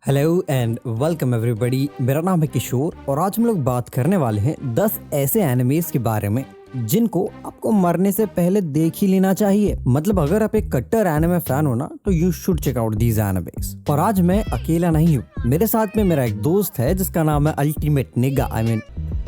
Hello and welcome everybody. मेरा नाम है किशोर और आज हम लोग बात करने वाले हैं 10 ऐसे एनिमेस के बारे में जिनको आपको मरने से पहले देख ही लेना चाहिए। मतलब अगर आप एक कट्टर एनिमे फैन हो ना तो you should check out these animes. और आज मैं अकेला नहीं हूँ, मेरे साथ में मेरा एक दोस्त है जिसका नाम है ultimate nigga.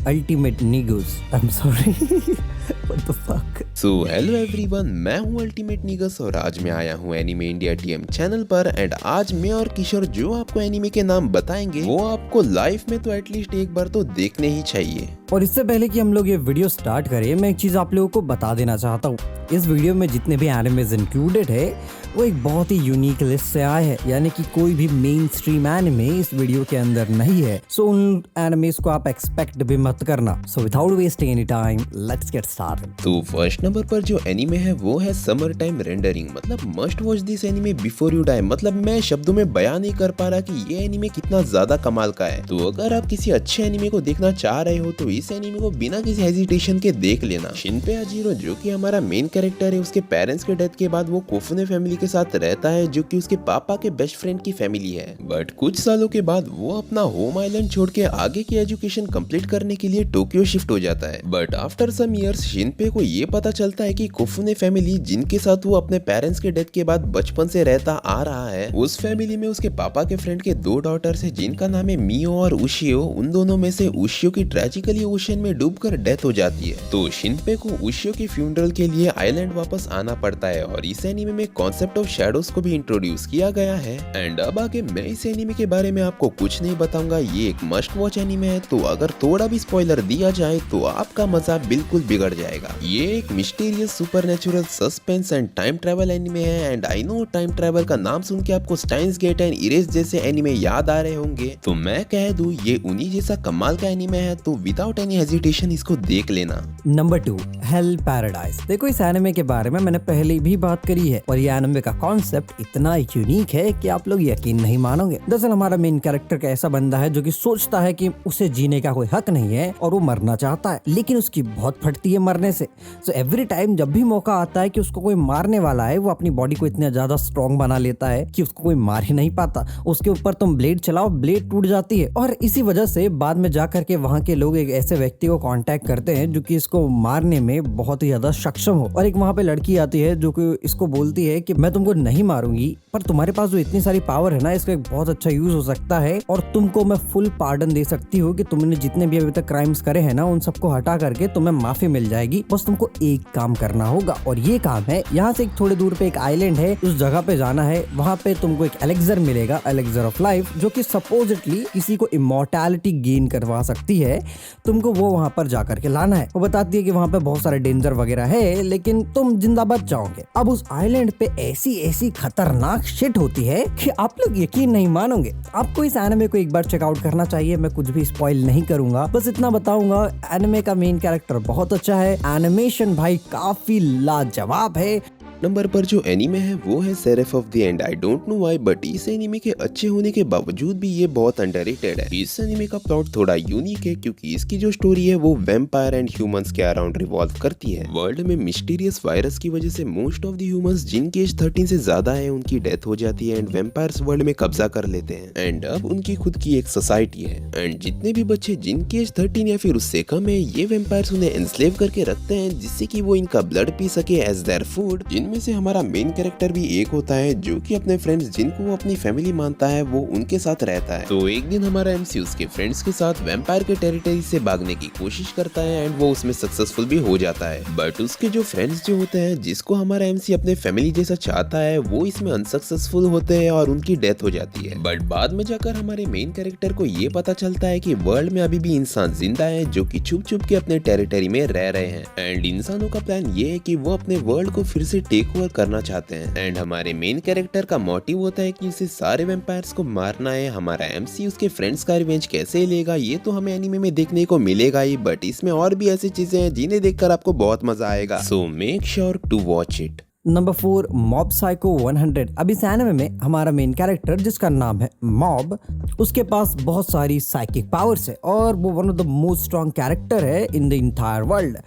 Ultimate niggas. I am sorry what the fuck. So hello everyone, मैं हूं अल्टीमेट निगस और आज मैं आया हूं एनिमे इंडिया टीएम चैनल पर। एंड आज मैं और किशोर जो आपको एनिमे के नाम बताएंगे वो आपको लाइफ में तो एटलीस्ट एक बार तो देखने ही चाहिए। और इससे पहले कि हम लोग ये वीडियो स्टार्ट करें, मैं एक चीज आप लोगों को बता देना चाहता हूँ। इस वीडियो में जितने भी एनिमेज इंक्लूडेड है वो एक बहुत ही यूनिक लिस्ट से आए हैं, यानी कि कोई भी मेन स्ट्रीम एनिमे इस वीडियो के अंदर नहीं है। सो उन एनिमेज को आप एक्सपेक्ट भी मत करना। So without wasting any time let's get started. तो फर्स्ट नंबर पर जो एनिमे है वो है समर टाइम रेंडरिंग। मतलब must watch this anime before you die. मतलब मैं शब्दों में बयान नहीं कर पा रहा कि ये एनिमे कितना ज्यादा कमाल का है। तो अगर आप किसी अच्छे एनिमे को देखना चाह रहे हो तो इस एनिमे को बिना किसी हेजिटेशन के देख लेना। शिनपे हाजिरो जो कि हमारा मेन कैरेक्टर है, उसके पेरेंट्स के डेथ के बाद वो कोफुने फैमिली के साथ रहता है जो कि उसके पापा के बेस्ट फ्रेंड की फैमिली है। बट कुछ सालों के बाद वो अपना होम आइलैंड छोड़ के आगे की एजुकेशन कंप्लीट करने के लिए टोक्यो शिफ्ट हो जाता है। बट आफ्टर सम इयर्स शिनपे को ये पता चलता है कि कोफुने फैमिली जिनके साथ वो अपने पेरेंट्स के डेथ के बाद बचपन से रहता आ रहा है, उस फैमिली में उसके पापा के फ्रेंड के दो डॉटर्स है जिनका नाम है मियो और उशियो। उन दोनों में से उशियो की ट्रेजिकली ओशन में डूबकर डेथ हो जाती है। तो शिनपे को उशियो के फ्यूनरल के लिए आइलैंड वापस आना पड़ता है। और इस एनिमे में कॉन्सेप्ट ऑफ शैडोज को भी इंट्रोड्यूस किया गया है। एंड अब आगे मैं इस एनिमे के बारे में आपको कुछ नहीं बताऊंगा, ये एक मस्ट वॉच एनिमे है। तो अगर थोड़ा भी स्पॉइलर दिया जाए तो आपका मजा बिल्कुल बिगड़ जाएगा। ये एक mysterious supernatural suspense and time travel anime है। And I know time travel का नाम सुन के आपको स्टाइन्स गेट एंड इरेज जैसे एनिमे याद आ रहे होंगे, तो मैं कह दूं ये उन्हीं जैसा कमाल का एनिमे है। तो विदाउट एनी हेजिटेशन इसको देख लेना। Number 2, hello paradise. देखो इस एनिमे के बारे में मैंने पहले भी बात करी है और ये एनिमे का कॉन्सेप्ट इतना यूनिक है कि आप लोग यकीन नहीं मानोगे। दरअसल हमारा मेन कैरेक्टर का ऐसा बंदा है जो कि सोचता है कि उसे जीने का कोई हक नहीं है और वो मरना चाहता है, लेकिन उसकी बहुत फटती है मरने से। सो एवरी टाइम जब भी मौका आता है कि उसको कोई मारने वाला है, वो अपनी बॉडी को इतना ज्यादा स्ट्रॉन्ग बना लेता है कि उसको कोई मार ही नहीं पाता। उसके ऊपर तुम ब्लेड चलाओ, ब्लेड टूट जाती है। और इसी वजह से बाद में जाकर के वहाँ के लोग एक ऐसे व्यक्ति को कांटेक्ट करते हैं जो कि इसको मारने में बहुत ही ज्यादा सक्षम हो। और एक वहाँ पे लड़की आती है जो कि इसको बोलती है कि मैं तुमको नहीं मारूंगी, पर तुम्हारे पास जो इतनी सारी पावर है ना, इसका एक बहुत अच्छा यूज हो सकता है और तुमको मैं फुल पार्डन दे सकती हूँ कि तुमने जितने भी अभी तक क्राइम्स करे हैं ना, उन सबको हटा करके तुम्हें माफी मिल जाएगी। बस तुमको एक काम करना होगा और ये काम है, यहाँ से एक थोड़े दूर पे एक आइलैंड है, उस जगह पे जाना है। वहाँ पे तुमको एक एलेक्सर मिलेगा, एलेक्सर ऑफ लाइफ, जो कि सपोजिटली किसी को इमॉर्टैलिटी गेन करवा सकती है। तुमको वो वहाँ पर जाकर के लाना है। वो बताती है कि वहाँ पे बहुत सारे डेंजर वगैरह है, लेकिन तुम जिंदा बच जाओगे। अब उस आइलैंड पे ऐसी ऐसी खतरनाक शिट होती है कि आप लोग यकीन नहीं मानोगे। आपको इस एनिमे को एक बार चेकआउट करना चाहिए। मैं कुछ भी स्पॉइल नहीं करूंगा, बस इतना बताऊंगा एनिमे का मेन कैरेक्टर बहुत अच्छा है, एनिमेशन भाई काफी लाजवाब है। नंबर पर जो एनीमे है वो है seraph of the end. I don't know why but इस एनीमे के अच्छे होने के बावजूद भी ये बहुत अंडररेटेड है। इस एनीमे का प्लॉट थोड़ा यूनिक है क्योंकि इसकी जो स्टोरी है वो वैम्पायर एंड ह्यूमंस के अराउंड रिवॉल्व करती है। वर्ल्ड में मिस्टीरियस वायरस की वजह से मोस्ट ऑफ द ह्यूमंस जिनकी एज 13 से ज्यादा है उनकी डेथ हो जाती है एंड वैम्पायर्स वर्ल्ड में कब्जा कर लेते हैं। एंड अब उनकी खुद की एक सोसाइटी है एंड जितने भी बच्चे जिनकी एज 13 या फिर उससे कम है, ये वैम्पायर्स उन्हें एनस्लेव करके रखते हैं जिससे कि वो इनका ब्लड पी सके एज देयर फूड। जिनमें से हमारा मेन कैरेक्टर भी एक होता है जो कि अपने फ्रेंड्स जिनको वो अपनी फैमिली मानता है वो उनके साथ रहता है। तो एक दिन हमारा एमसी उसके फ्रेंड्स के साथ वैम्पायर के टेरिटरी से भागने की कोशिश करता है एंड वो उसमें सक्सेसफुल भी हो जाता है। बट उसके जो फ्रेंड्स जो होते हैं जिसको हमारा एमसी अपने फैमिली जैसा चाहता है, वो इसमें अनसक्सेसफुल होते हैं और उनकी डेथ हो जाती है। बट बाद में जाकर हमारे मेन कैरेक्टर को ये पता चलता है कि वर्ल्ड में अभी भी इंसान जिंदा है जो कि छुप छुप के अपने टेरिटरी में रह रहे हैं। एंड इंसानों का प्लान ये है कि वो अपने वर्ल्ड को फिर से टेक ओवर करना चाहते हैं। एंड हमारे मेन कैरेक्टर का मोटिव होता है कि उसे सारे वैम्पायर्स को मारना है। हमारा एमसी उसके फ्रेंड्स का रिवेंज कैसे लेगा ये तो हमें एनीमे में देखने को मिलेगा ही, बट इसमें और भी ऐसी चीजें हैं जिन्हें देखकर आपको बहुत मजा आएगा। So make sure to watch it. Number 4 mob psycho 100। अब इस एनिमे में हमारा मेन कैरेक्टर जिसका नाम है मॉब, उसके पास बहुत सारी साइकिक पावर्स है और वो one of the most strong character है इन द इंटायर वर्ल्ड।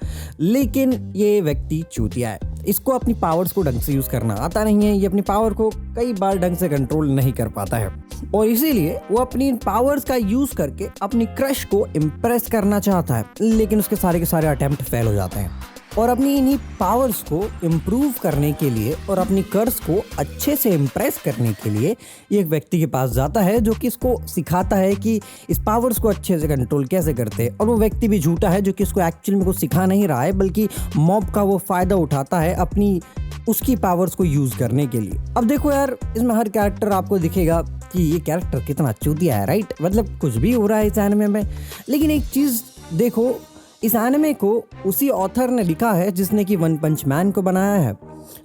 लेकिन ये व्यक्ति चूतिया है, इसको अपनी पावर्स को ढंग से यूज करना आता नहीं है, ये अपनी पावर को कई बार ढंग से कंट्रोल नहीं कर पाता है और इसीलिए वो अपनी पावर्स का यूज करके अपनी क्रश को इम्प्रेस करना चाहता है, लेकिन उसके सारे के सारे अटेम्प्ट फेल हो जाते हैं। और अपनी इन्हीं पावर्स को इम्प्रूव करने के लिए और अपनी कर्स को अच्छे से इम्प्रेस करने के लिए ये एक व्यक्ति के पास जाता है जो कि इसको सिखाता है कि इस पावर्स को अच्छे से कंट्रोल कैसे करते हैं। और वो व्यक्ति भी झूठा है जो कि इसको एक्चुअली में कुछ सिखा नहीं रहा है, बल्कि मॉब का वो फायदा उठाता है अपनी उसकी पावर्स को यूज करने के लिए। अब देखो यार, इसमें हर कैरेक्टर आपको दिखेगा कि ये कैरेक्टर कितना चूतिया है, राइट? मतलब कुछ भी हो रहा है इस एनिमे में। लेकिन एक चीज देखो, इस एनिमे को उसी ऑथर ने लिखा है जिसने कि वन पंच मैन को बनाया है।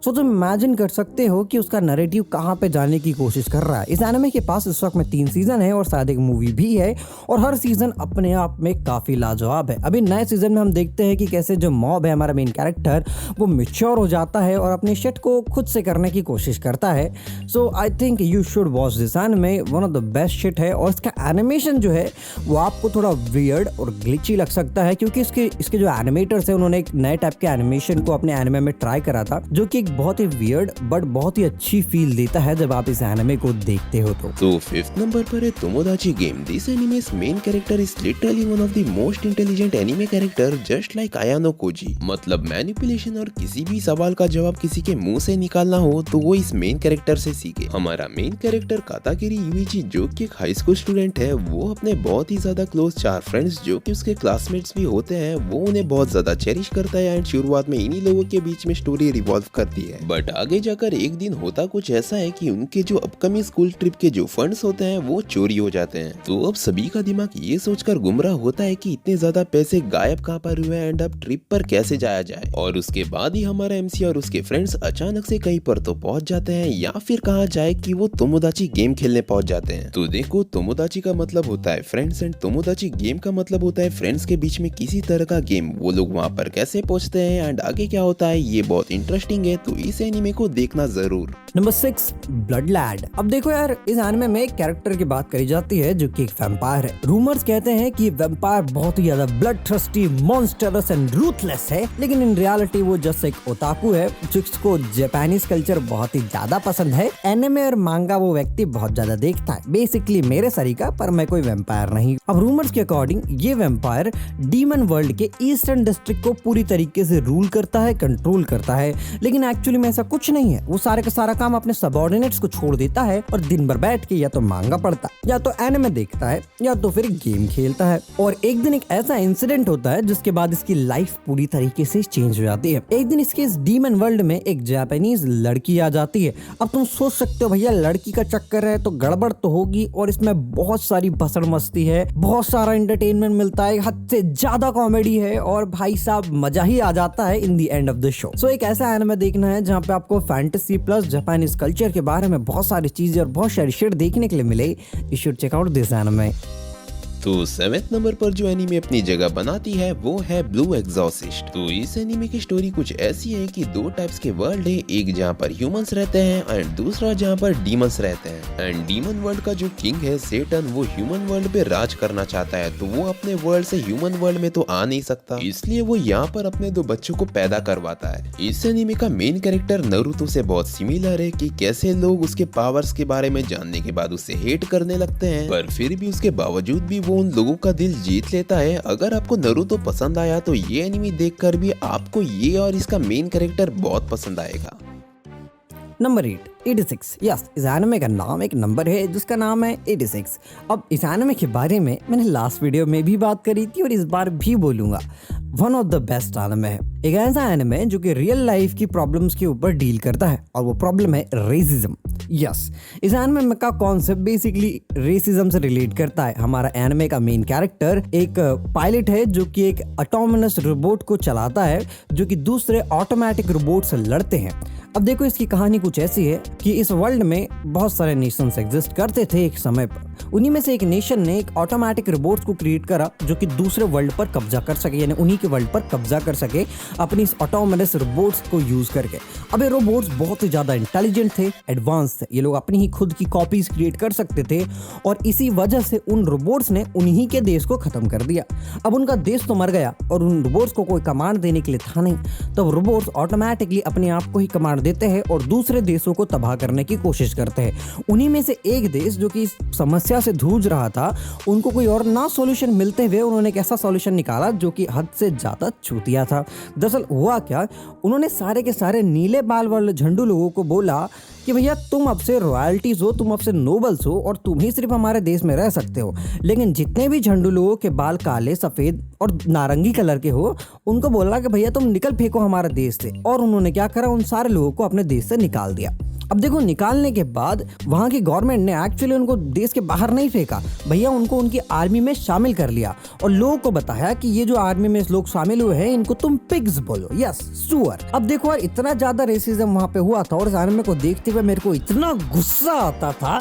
सो तुम इमेजिन कर सकते हो कि उसका नैरेटिव कहाँ पे जाने की कोशिश कर रहा है। इस एनिमे के पास इस वक्त में 3 सीजन है और शायद एक मूवी भी है और हर सीजन अपने आप में काफी लाजवाब है। अभी नए सीजन में हम देखते हैं कि कैसे जो मॉब है, हमारा मेन कैरेक्टर, वो मैच्योर हो जाता है और अपने शिट को खुद से करने की कोशिश करता है। So I think you should watch this anime, one of the best shit है। और इसका एनिमेशन जो है वो आपको थोड़ा वियर्ड और ग्लिची लग सकता है क्योंकि इसके जो एनिमेटर्स है उन्होंने एक नए टाइप के एनिमेशन को अपने एनिमे में ट्राई करा था, जो कि एक बहुत ही वियर्ड बट बहुत ही अच्छी फील देता है जब आप इस एनिमे को देखते हो। तो 5th नंबर पर है Tomodachi game. This anime's main character is literally one of the most intelligent anime character, just like Ayanokoji. मतलब मैनिपुलेशन और किसी भी सवाल का जवाब किसी के मुंह से निकालना हो तो वो इस मेन कैरेक्टर से सीखे। हमारा मेन कैरेक्टर काताकेरी युइची जो कि एक हाई स्कूल स्टूडेंट है, वो अपने बहुत ही ज्यादा क्लोज 4 फ्रेंड्स जो कि उसके क्लासमेट्स भी होते हैं, वो उन्हें बहुत ज्यादा चेरिश करता है एंड शुरुआत में इन्हीं लोगों के बीच में स्टोरी रिवॉल्व करती है। बट आगे जाकर एक दिन होता कुछ ऐसा है कि उनके जो अपकमिंग स्कूल ट्रिप के जो फंड्स होते हैं वो चोरी हो जाते हैं। तो अब सभी का दिमाग ये सोचकर गुमराह होता है कि इतने ज्यादा पैसे गायब कहाँ पर हुए एंड अब ट्रिप पर कैसे जाया जाए। और उसके बाद ही हमारा एमसी और उसके फ्रेंड्स अचानक से कहीं पर तो पहुंच जाते हैं या फिर कहा जाए कि वो तोमोदाची गेम खेलने पहुंच जाते हैं। तो देखो, तोमोदाची का मतलब होता है फ्रेंड्स एंड तोमोदाची गेम का मतलब होता है फ्रेंड्स के बीच में किसी तरह का गेम। वो लोग वहाँ पर कैसे पहुंचते हैं एंड आगे क्या होता है, ये बहुत इंटरेस्टिंग है, तो इस एनिमे को देखना जरूर। Number 6 blood lad. अब देखो यार, इस एनिमे में एक कैरेक्टर की बात करी जाती है जो कि एक वैम्पायर है। रूमर्स कहते हैं कि वैम्पायर बहुत ही ज्यादा blood thirsty, monstrous and ruthless है, लेकिन इन रियलिटी वो जस्ट एक ओताकू है जिसको जापानीज कल्चर बहुत ही ज्यादा पसंद है। एनिमे और मांगा वो व्यक्ति बहुत ज्यादा देखता है, बेसिकली मेरे सरीका, पर मैं कोई वैम्पायर नहीं। अब रूमर्स के अकॉर्डिंग ये वैम्पायर डीमन वर्ल्ड के ईस्टर्न डिस्ट्रिक्ट को पूरी तरीके से रूल करता है, कंट्रोल करता है, लेकिन एक्चुअली में ऐसा कुछ नहीं है। वो सारे का सारा काम अपने सबऑर्डिनेट्स को छोड़ देता है और दिन भर बैठ के या तो मांगा पढ़ता है, या तो एनिमे देखता है, या तो फिर गेम खेलता है। और एक दिन एक ऐसा इंसिडेंट होता है जिसके बाद इसकी लाइफ पूरी तरीके से चेंज हो जाती है। एक दिन इसके इस डीमन वर्ल्ड में एक जापानीज लड़की आ जाती है। अब तुम सोच सकते हो भैया लड़की का चक्कर है तो गड़बड़ तो होगी, और इसमें बहुत सारी भसड़ मस्ती है, बहुत सारा एंटरटेनमेंट मिलता है, हद से ज्यादा कॉमेडी है और भाई साहब मजा ही आ जाता है in the end of the show. So एक ऐसा एनिमे देखना है जहाँ पे आपको फैंटेसी प्लस जापानीज कल्चर के बारे में बहुत सारी चीजें और बहुत सारी शिट देखने के लिए मिले। You should check out this anime. तो 7th नंबर पर जो एनीमे अपनी जगह बनाती है वो है ब्लू एग्जॉर्सिस्ट। तो इस एनीमे की स्टोरी कुछ ऐसी है कि 2 टाइप्स के वर्ल्ड है, एक जहाँ पर ह्यूमंस रहते हैं एंड दूसरा जहाँ पर डीमंस रहते हैं। एंड डीमन वर्ल्ड का जो किंग है सेटन, वो ह्यूमन वर्ल्ड पे राज करना चाहता है, तो वो अपने वर्ल्ड से ह्यूमन वर्ल्ड में तो आ नहीं सकता, इसलिए वो यहाँ पर अपने 2 बच्चों को पैदा करवाता है। इस एनीमे का मेन कैरेक्टर नारुतो से बहुत सिमिलर है कि कैसे लोग उसके पावर्स के बारे में जानने के बाद उससे हेट करने लगते हैं, पर फिर भी उसके बावजूद भी वो उन लोगों का दिल जीत लेता है। अगर आपको नारुतो पसंद आया तो ये एनिमे देखकर भी आपको ये और इसका मेन कैरेक्टर बहुत पसंद आएगा। नंबर 8 86। यस, इस एनिमे का नाम एक नंबर है जिसका नाम है 86। अब इस एनिमे के बारे में मैंने लास्ट वीडियो में भी बात करी थी और इस बार भी बोलूंगा, one of the best anime है। एक ऐसा एनिमे जो कि रियल लाइफ की प्रॉब्लम्स के ऊपर डील करता है और वो प्रॉब्लम है रेसिज्म। यस, इस एनिमे का कॉन्सेप्ट बेसिकली रेसिज्म से रिलेट करता है। हमारा एनिमे का मेन कैरेक्टर एक पायलट है जो कि एक ऑटोनमस रोबोट को चलाता है जो कि दूसरे ऑटोमेटिक रोबोट से लड़ते हैं। अब देखो इसकी कहानी कुछ ऐसी है कि इस वर्ल्ड में बहुत सारे नेशंस एग्जिस्ट करते थे एक समय पर। उन्हीं में से एक नेशन ने एक ऑटोमेटिक रोबोट्स को क्रिएट करा जो कि दूसरे वर्ल्ड पर कब्जा कर सके, यानी उन्हीं के वर्ल्ड पर कब्जा कर सके अपनी इस ऑटोमेटिक रोबोट्स को यूज करके। अब ये रोबोट्स बहुत ही ज्यादा इंटेलिजेंट थे, एडवांस थे, ये लोग अपनी ही खुद की कॉपीज क्रिएट कर सकते थे और इसी वजह से उन रोबोट्स ने उन्हीं के देश को खत्म कर दिया। अब उनका देश तो मर गया और उन रोबोट्स को कोई कमांड देने के लिए था नहीं, तब रोबोट्स ऑटोमेटिकली अपने आप को ही कमांड देते हैं और दूसरे देशों को तबाह करने की कोशिश करते हैं। उन्हीं में से एक देश जो कि इस समस्या से जूझ रहा था, उनको कोई और ना सॉल्यूशन मिलते हुए उन्होंने एक ऐसा सॉल्यूशन निकाला जो कि हद से ज्यादा चूतिया था। दरअसल हुआ क्या, उन्होंने सारे के सारे नीले बाल वाले झंडू लोगों को बोला कि भैया तुम अब से रॉयल्टीज हो, तुम अब से नोबल्स हो और तुम ही सिर्फ हमारे देश में रह सकते हो, लेकिन जितने भी झंडू लोगों के बाल काले, सफेद और नारंगी कलर के हो, उनको बोला कि भैया तुम निकल फेंको हमारे देश से। और उन्होंने क्या करा, उन सारे लोगों को अपने देश से निकाल दिया। अब देखो निकालने के बाद वहां की गवर्नमेंट ने एक्चुअली उनको देश के बाहर नहीं फेंका भैया, उनको उनकी आर्मी में शामिल कर लिया और लोगों को बताया कि ये जो आर्मी में लोग शामिल हुए हैं इनको तुम पिग्स बोलो, यस सुअर। अब देखो यार इतना ज्यादा रेसिज्म वहां पे हुआ था और इस आर्मी को देखते हुए मेरे को इतना गुस्सा आता था,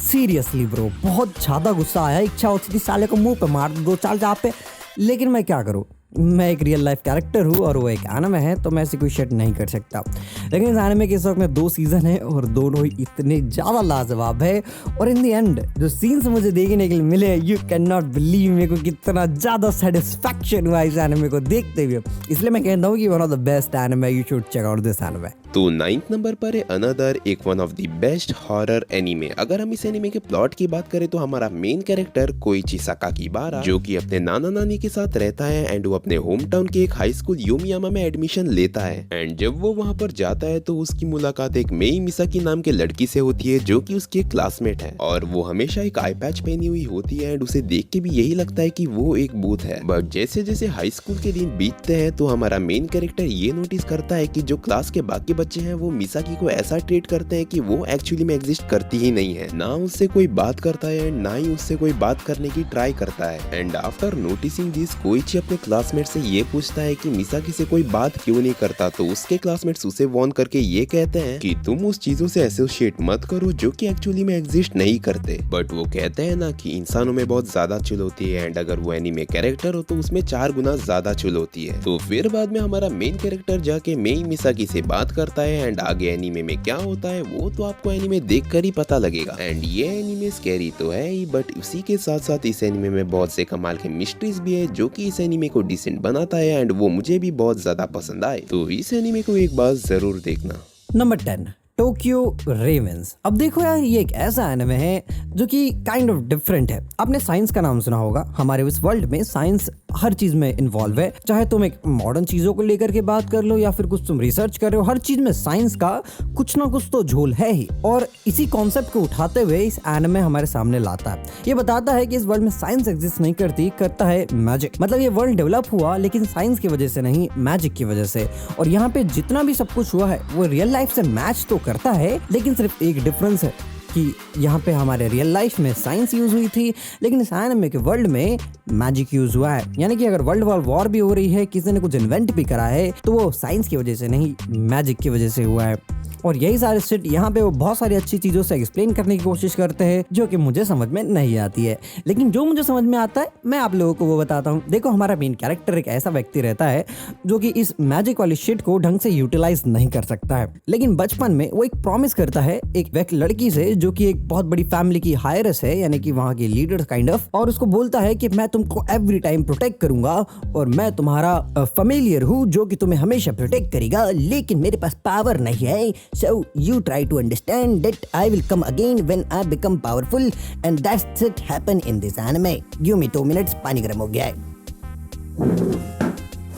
सीरियसली ब्रो बहुत ज्यादा गुस्सा आया। इच्छा होती थी साले को मुंह पे मार दो चाल जहाँ पे, लेकिन मैं क्या करूँ, मैं एक रियल लाइफ कैरेक्टर हूँ और वो एक एनिमे है तो मैं ऐसी कोई शिट नहीं कर सकता। लेकिन इस एनिमे के इस वक्त में 2 सीजन है और दोनों ही इतने ज़्यादा लाजवाब है और इन द एंड जो सीन्स मुझे देखने के लिए मिले, यू कैन नॉट बिलीव मेरे को कितना ज़्यादा सेटिस्फैक्शन हुआ इस एनिमे को देखते हुए। इसलिए मैं कहता हूँ कि one of the best anime, you should check out this anime. तो 9th नंबर पर है अनदर एक one of the best horror anime. अगर हम इस एनीमे के प्लॉट की बात करें तो हमारा मेन कैरेक्टर कोइची सकाकीबारा जो कि अपने नाना नानी के साथ रहता है एंड वो अपने होम टाउन के एक हाई स्कूल योमियामा में एडमिशन लेता है एंड जब वो वहाँ पर जाता है तो उसकी मुलाकात एक मेई मिसाकी नाम के लड़की से होती है जो कि उसकी एक क्लासमेट है और वो हमेशा एक आई पैच पहनी हुई होती है एंड उसे देख के भी यही लगता है कि वो एक भूत है। बट जैसे जैसे हाई स्कूल के दिन बीतते हैं तो हमारा मेन कैरेक्टर ये नोटिस करता है कि जो क्लास के बाकी बच्चे हैं वो मिसाकी को ऐसा ट्रीट करते हैं कि वो एक्चुअली में एग्जिस्ट करती ही नहीं है, ना उससे कोई बात करता है ना ही उससे कोई बात करने की ट्राई करता है। And after noticing this Koichi अपने क्लासमेट से ये पूछता है कि मिसाकी से कोई बात क्यों नहीं करता, तो उसके क्लासमेट्स उसे वार्न करके ये कहते हैं कि तुम उस चीजों से एसोसिएट मत करो जो कि एक्चुअली में एग्जिस्ट नहीं करते। बट वो कहते हैं ना कि इंसानों में बहुत ज्यादा चुल होती है एंड अगर वो एनीमे कैरेक्टर हो तो उसमें 4 गुना ज्यादा चुल होती है। तो फिर बाद में हमारा मेन कैरेक्टर जाके मेई मिसाकी से बात करता है एंड आगे एनीमे में क्या होता है वो तो आपको एनीमे देखकर ही पता लगेगा। एंड ये एनीमे स्कैरी तो है ही बट उसी के साथ साथ इस एनीमे में बहुत से कमाल के मिस्ट्रीज भी है जो कि इस एनीमे को डिसेंट बनाता है एंड वो मुझे भी बहुत ज्यादा पसंद आए, तो इस एनीमे को एक बार जरूर देखना। Number 10 Tokyo ravens. अब देखो यार ये एक ऐसा एनिमे है जो कि काइंड ऑफ डिफरेंट है। आपने साइंस का नाम सुना होगा, हमारे इस वर्ल्ड में साइंस हर चीज में इन्वॉल्व है, चाहे तुम एक मॉडर्न चीजों को लेकर के बात कर लो या फिर कुछ तुम रिसर्च कर रहे हो, हर चीज में साइंस का कुछ ना कुछ तो झोल है ही। और इसी कॉन्सेप्ट को उठाते हुए इस एनिमे हमारे सामने लाता है। ये बताता है कि इस वर्ल्ड में साइंस एग्जिस्ट नहीं करती, करता है मैजिक। मतलब ये वर्ल्ड डेवलप हुआ लेकिन साइंस की वजह से नहीं, मैजिक की वजह से। और यहाँ पे जितना भी सब कुछ हुआ है वो रियल लाइफ से मैच तो करता है, लेकिन सिर्फ एक डिफरेंस है कि यहाँ पे हमारे रियल लाइफ में साइंस यूज हुई थी लेकिन इस एनिमे के वर्ल्ड में मैजिक यूज हुआ है। यानी कि अगर वर्ल्ड वॉर भी हो रही है, किसी ने कुछ इन्वेंट भी करा है तो वो साइंस की वजह से नहीं, मैजिक की वजह से हुआ है। और यही सारे शिट यहाँ पे वो बहुत सारी अच्छी चीजों से एक्सप्लेन करने की कोशिश करते हैं जो कि मुझे समझ में नहीं आती है, लेकिन जो मुझे समझ में आता है मैं आप लोगों को वो बताता हूँ। देखो हमारा मेन कैरेक्टर एक ऐसा व्यक्ति रहता है जो कि इस मैजिक वाली शिट को ढंग से यूटिलाइज नहीं कर सकता है, लेकिन बचपन में वो एक प्रॉमिस करता है एक लड़की से जो कि एक बहुत बड़ी फैमिली की हायरस है, यानी कि वहाँ की लीडर काइंड ऑफ, और उसको बोलता है कि मैं तुमको एवरी टाइम प्रोटेक्ट करूंगा और मैं तुम्हारा फैमिलियर हूँ जो कि तुम्हें हमेशा प्रोटेक्ट करेगा, लेकिन मेरे पास पावर नहीं है। So you try to understand that I will come again when I become powerful and that's it happen in this anime. Give me 2 minutes, पानी गर्म हो गया है।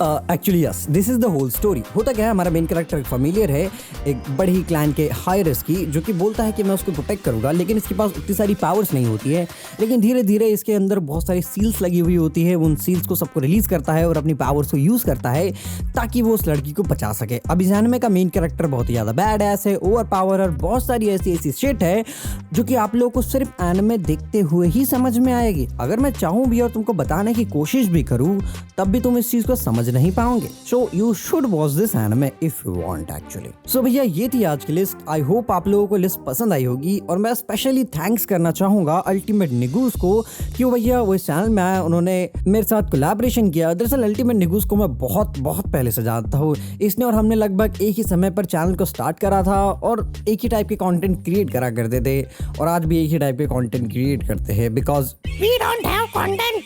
Actually yes, this is the whole story. होता क्या है, हमारा main character एक फैमिलियर है एक बड़ी ही क्लैन के हायरस की, जो कि बोलता है कि मैं उसको प्रोटेक्ट करूंगा, लेकिन इसके पास उतनी सारी पावर्स नहीं होती है। लेकिन धीरे धीरे इसके अंदर बहुत सारी सील्स लगी हुई होती है, उन सील्स को सबको रिलीज करता है और अपनी पावर्स को यूज करता है ताकि वो उस लड़की को बचा सके। अब इस एनिमे का मेन कैरेक्टर बहुत ही ज्यादा बैड एस है, ओवर पावर और बहुत सारी ऐसी शिट है जो कि आप लोगों को सिर्फ एनिमे देखते हुए ही समझ में आएगी। अगर मैं चाहूं भी और तुमको बताने की कोशिश भी करूं तब भी तुम इस चीज को समझ नहीं पाओगे। So you should watch this anime if you want actually. So भैया ये थी आज की लिस्ट। आई होप आप लोगों को लिस्ट पसंद आई होगी और मैं स्पेशली थैंक्स करना चाहूंगा अल्टीमेट निगूस को कि भैया वो इस चैनल में आया, उन्होंने मेरे साथ कोलैबोरेशन किया। दरअसल अल्टीमेट निगूस को मैं बहुत पहले से जानता हूँ, इसने और हमने लगभग एक ही समय पर चैनल को स्टार्ट करा था और एक ही टाइप के कंटेंट क्रिएट करा करते थे और आज भी एक ही टाइप के कंटेंट क्रिएट करते हैं because we don't have content.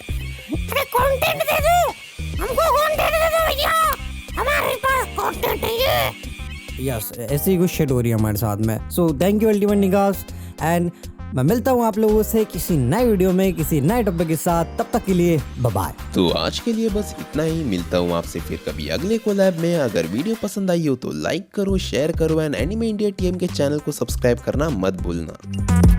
अरे कंटेंट दे दो, हमको कंटेंट दे दो भैया, हमारे पास कंटेंट नहीं है। यस, ऐसी ही कुछ शिट हो रही है हमारे साथ में। So thank you ultimate niggas and मैं मिलता हूँ आप लोगों से किसी नए वीडियो में किसी नए टॉपिक के साथ। तब तक के लिए बाय बाय। तो आज के लिए बस इतना ही। मिलता हूँ आपसे फिर कभी अगले कोलैब में। अगर वीडियो पसंद आई हो तो लाइक करो, शेयर करो एंड एनिमे इंडिया टीएम के चैनल को सब्सक्राइब करना मत भूलना।